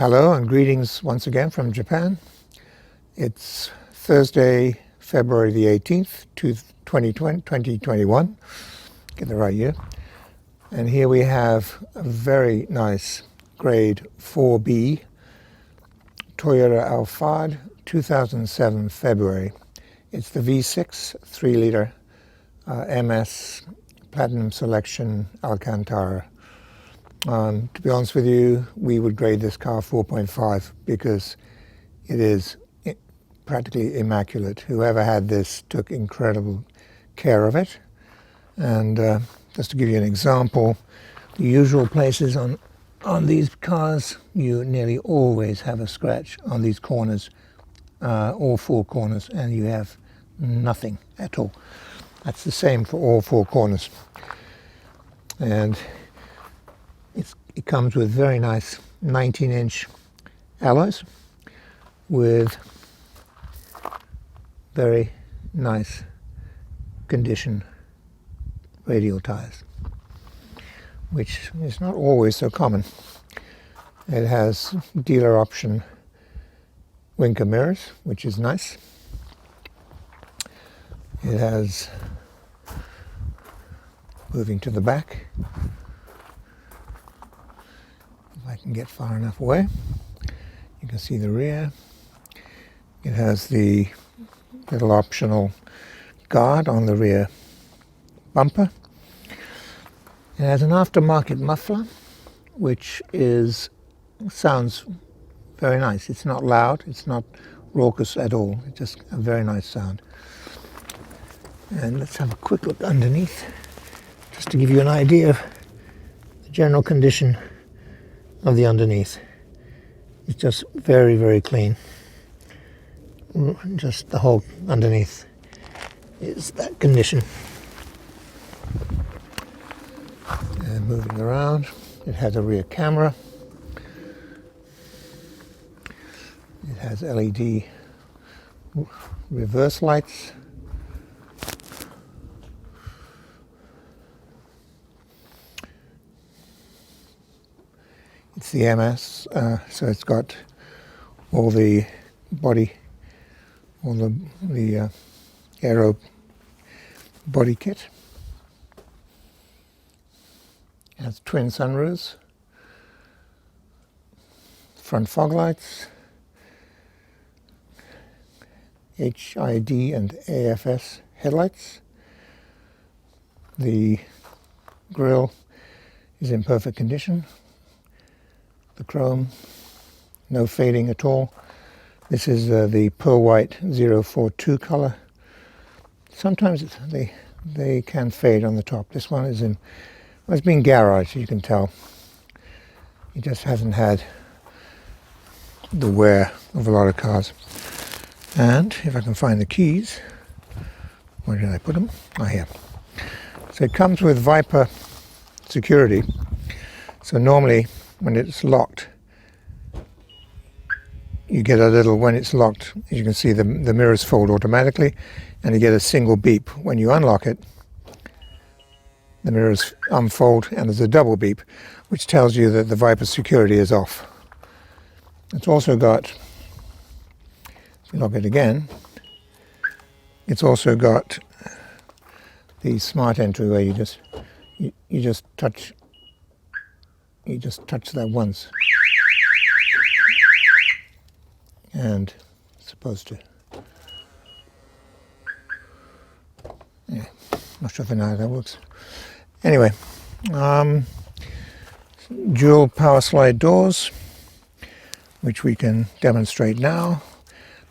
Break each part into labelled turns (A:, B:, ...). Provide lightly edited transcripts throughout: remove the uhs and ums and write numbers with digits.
A: Hello and greetings once again from Japan. It's Thursday, February the 18th, 2021. Get the right year. And here we have a very nice grade 4B Toyota-Alphard 2007 February. It's the V6 3-liter MS Platinum Selection Alcantara. To be honest with you, we would grade this car 4.5 because it is practically immaculate. Whoever had this took incredible care of it. And just to give you an example, the usual places on these cars, you nearly always have a scratch on these corners, all four corners, and you have nothing at all. That's the same for all four corners. And it comes with very nice 19-inch alloys with very nice condition radial tires, which is not always so common. It has dealer option winker mirrors, which is nice. It has, moving to the back, if I can get far enough away, you can see the rear. It has the little optional guard on the rear bumper. It has an aftermarket muffler, which sounds very nice. It's not loud, it's not raucous at all. It's just a very nice sound. And let's have a quick look underneath, just to give you an idea of the general condition of the underneath. It's just very, very clean. Just the whole underneath is that condition. And moving around, it has a rear camera. It has LED reverse lights. It's the MS, so it's got all the body, all the aero body kit. It has twin sunroofs, front fog lights, HID and AFS headlights. The grille is in perfect condition. The chrome, no fading at all. This is the pearl white 042 color. Sometimes they can fade on the top. This one is it's been garaged, you can tell. It just hasn't had the wear of a lot of cars. And if I can find the keys, where did I put them? Oh, here. So it comes with Viper security. So normally when it's locked, you get a little, when it's locked, as you can see, the mirrors fold automatically, and you get a single beep. When you unlock it, the mirrors unfold, and there's a double beep, which tells you that the Viper security is off. It's also got, if you lock it again, it's also got the smart entry where you just touch that once, and it's supposed to, yeah, not sure if I know how that works. Anyway, dual power slide doors, which we can demonstrate now.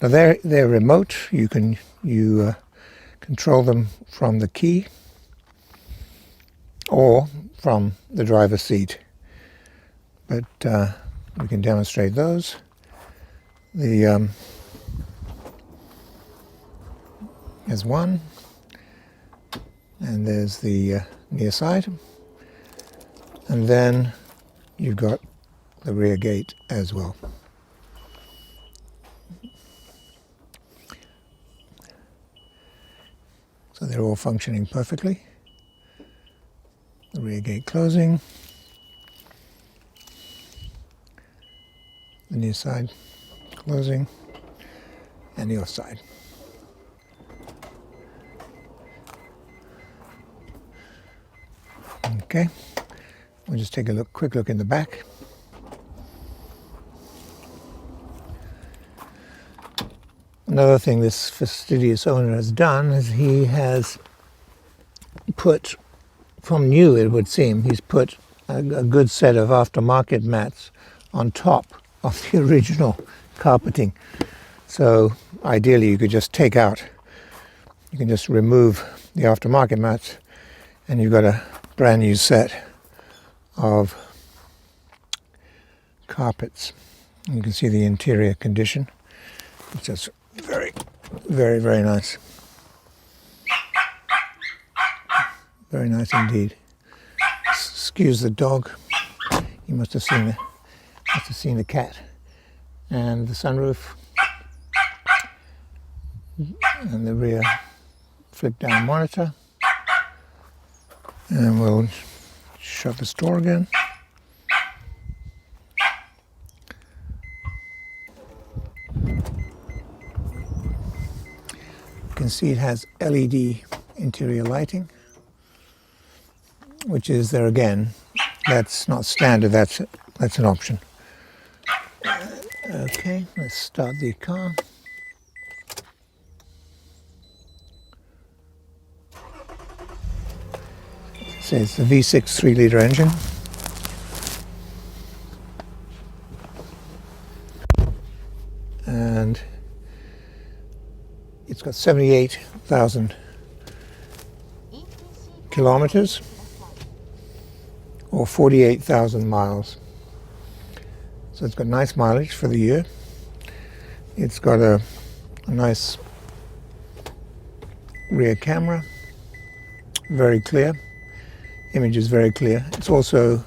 A: Now they're remote. You control them from the key or from the driver's seat. But we can demonstrate those. There's one, and there's the near side, and then you've got the rear gate as well. So they're all functioning perfectly. The rear gate closing. near side closing, and your side. Okay, we'll just take a quick look in the back. Another thing this fastidious owner has done is he has put, from new it would seem, he's put a good set of aftermarket mats on top of the original carpeting. So ideally you could just take out, you can just remove the aftermarket mats and you've got a brand new set of carpets. You can see the interior condition. It's just very, very, very nice. Very nice indeed. Excuse the dog. You must have seen the cat. And the sunroof. And the rear flip down monitor. And we'll shut the door again. You can see it has LED interior lighting, which is there again. That's not standard, that's an option. Okay, let's start the car. So it's a V6 3-litre engine. And it's got 78,000 kilometers or 48,000 miles. So it's got nice mileage for the year. It's got a nice rear camera, very clear. Image is very clear. It's also,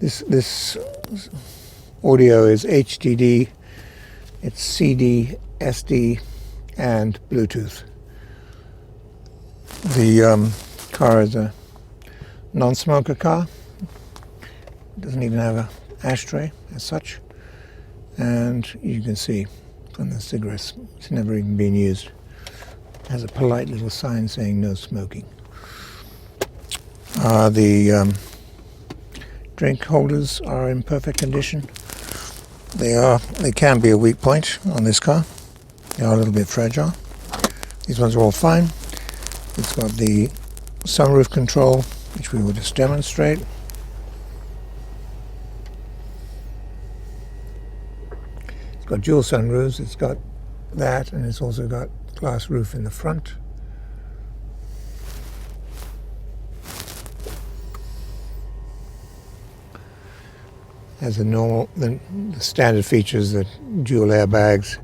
A: this audio is HDD, it's CD, SD, and Bluetooth. The car is a non-smoker car. It doesn't even have an ashtray as such. And you can see from the cigarettes, it's never even been used. It has a polite little sign saying no smoking. The drink holders are in perfect condition. They can be a weak point on this car. They are a little bit fragile. These ones are all fine. It's got the sunroof control, which we will just demonstrate. It's got dual sunroofs. It's got that, and it's also got glass roof in the front. Has the standard features, the dual airbags,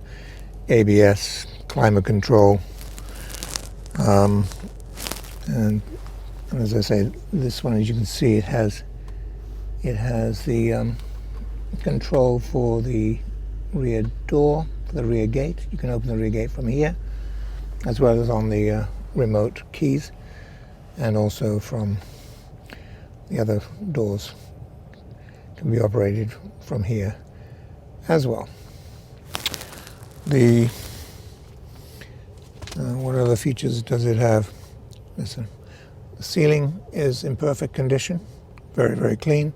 A: ABS, climate control, and as I say, this one, as you can see, it has the control for the rear door, for the rear gate. You can open the rear gate from here, as well as on the remote keys, and also from the other doors. Can be operated from here as well. What other features does it have? Listen, the ceiling is in perfect condition, very, very clean.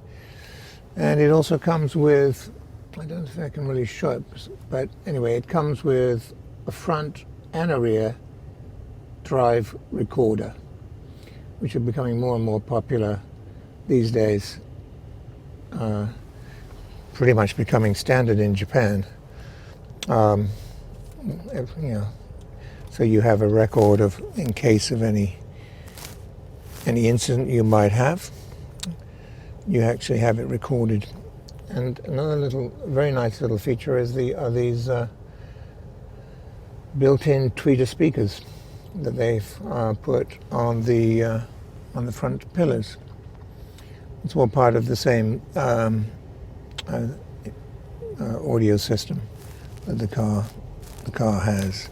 A: And it also comes with, I don't know if I can really show it, but anyway, it comes with a front and a rear drive recorder, which are becoming more and more popular these days. Pretty much becoming standard in Japan. So you have a record of, in case of any incident you might have, you actually have it recorded. And another very nice little feature is these built-in tweeter speakers that they've put on the front pillars. It's all part of the same audio system that the car has.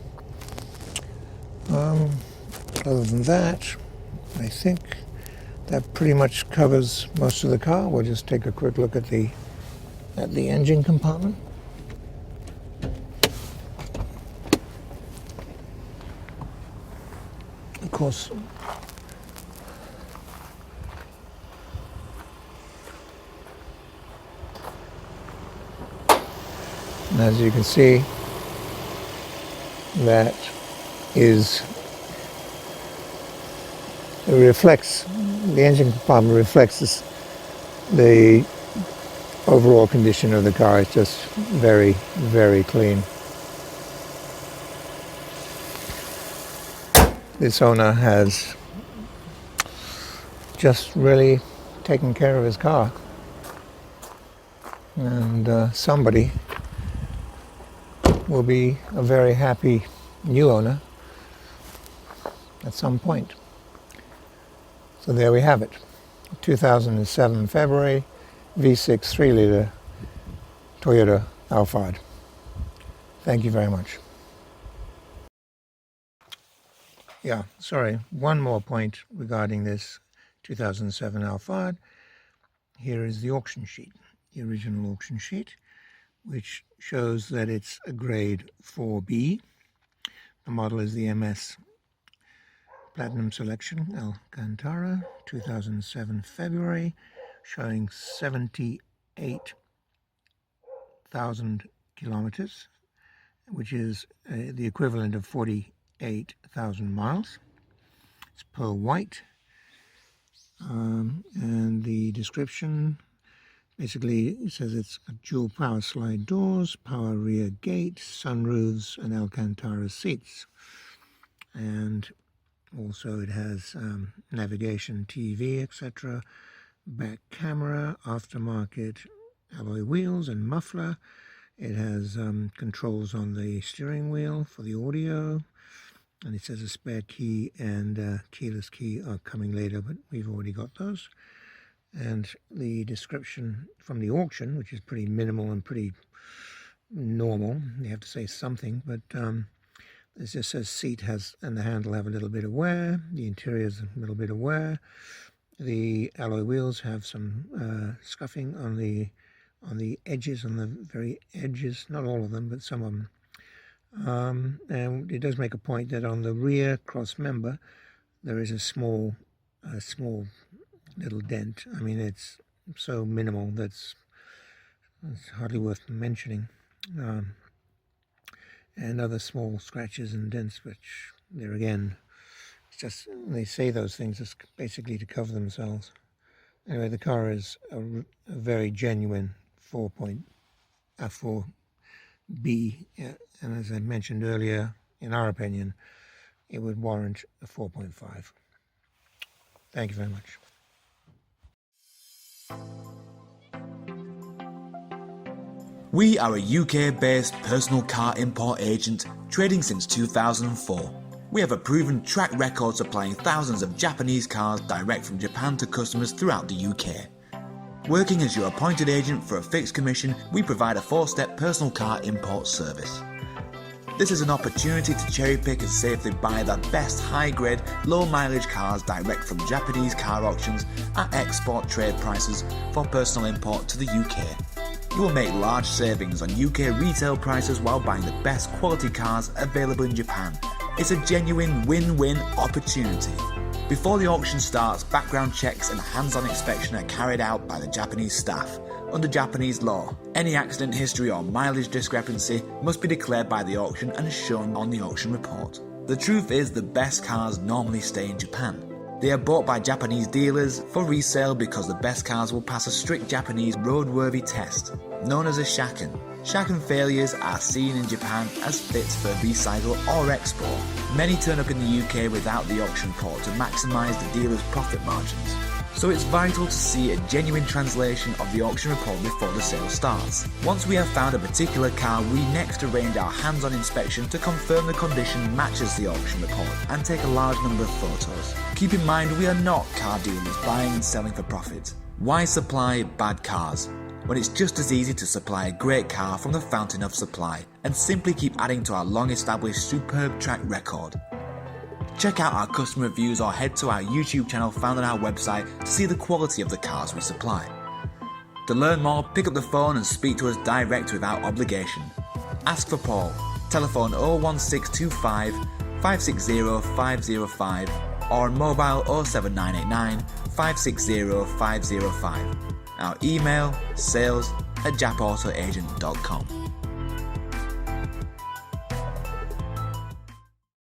A: Other than that, I think that pretty much covers most of the car. We'll just take a quick look at the engine compartment. course. And as you can see, that is, it reflects, the engine compartment reflects this, the overall condition of the car. It's just very, very clean. This owner has just really taken care of his car, and somebody will be a very happy new owner at some point. So there we have it. 2007 February, V6 3-liter Toyota-Alphard. Thank you very much. Yeah, sorry, one more point regarding this 2007 Alphard. Here is the auction sheet, the original auction sheet, which shows that it's a grade 4B. The model is the MS Platinum Selection Alcantara, 2007 February, showing 78,000 kilometers, which is the equivalent of 48,000 miles. It's pearl white, and the description basically it says it's got dual power slide doors, power rear gate, sunroofs, and Alcantara seats. And also it has navigation, TV, etc., back camera, aftermarket alloy wheels and muffler. It has controls on the steering wheel for the audio, and it says a spare key and keyless key are coming later, but we've already got those. And the description from the auction, which is pretty minimal and pretty normal, you have to say something, but it just says seat has and the handle have a little bit of wear, the interior is a little bit of wear, the alloy wheels have some scuffing on the edges, on the very edges, not all of them, but some of them. And it does make a point that on the rear cross member there is a small little dent. I mean, it's so minimal that's hardly worth mentioning. And other small scratches and dents, which there again, it's just, they say those things just basically to cover themselves. Anyway, the car is a very genuine 4B, and as I mentioned earlier, in our opinion, it would warrant a 4.5. Thank you very much.
B: We are a UK-based personal car import agent trading since 2004. We have a proven track record supplying thousands of Japanese cars direct from Japan to customers throughout the UK. Working as your appointed agent for a fixed commission, we provide a 4-step personal car import service. This is an opportunity to cherry pick and safely buy the best high-grade, low-mileage cars direct from Japanese car auctions at export trade prices for personal import to the UK. You will make large savings on UK retail prices while buying the best quality cars available in Japan. It's a genuine win-win opportunity. Before the auction starts, background checks and hands-on inspection are carried out by the Japanese staff. Under Japanese law, any accident history or mileage discrepancy must be declared by the auction and shown on the auction report. The truth is, the best cars normally stay in Japan. They are bought by Japanese dealers for resale because the best cars will pass a strict Japanese roadworthy test, known as a shaken. Shaken failures are seen in Japan as fit for recycle or export. Many turn up in the UK without the auction report to maximise the dealer's profit margins. So it's vital to see a genuine translation of the auction report before the sale starts. Once we have found a particular car, we next arrange our hands-on inspection to confirm the condition matches the auction report and take a large number of photos. Keep in mind, we are not car dealers buying and selling for profit. Why supply bad cars when it's just as easy to supply a great car from the fountain of supply and simply keep adding to our long-established superb track record? Check out our customer reviews or head to our YouTube channel found on our website to see the quality of the cars we supply. To learn more, pick up the phone and speak to us direct without obligation. Ask for Paul. Telephone 01625 560 505 or on mobile 07989 560 505. Our email sales@japautoagent.com.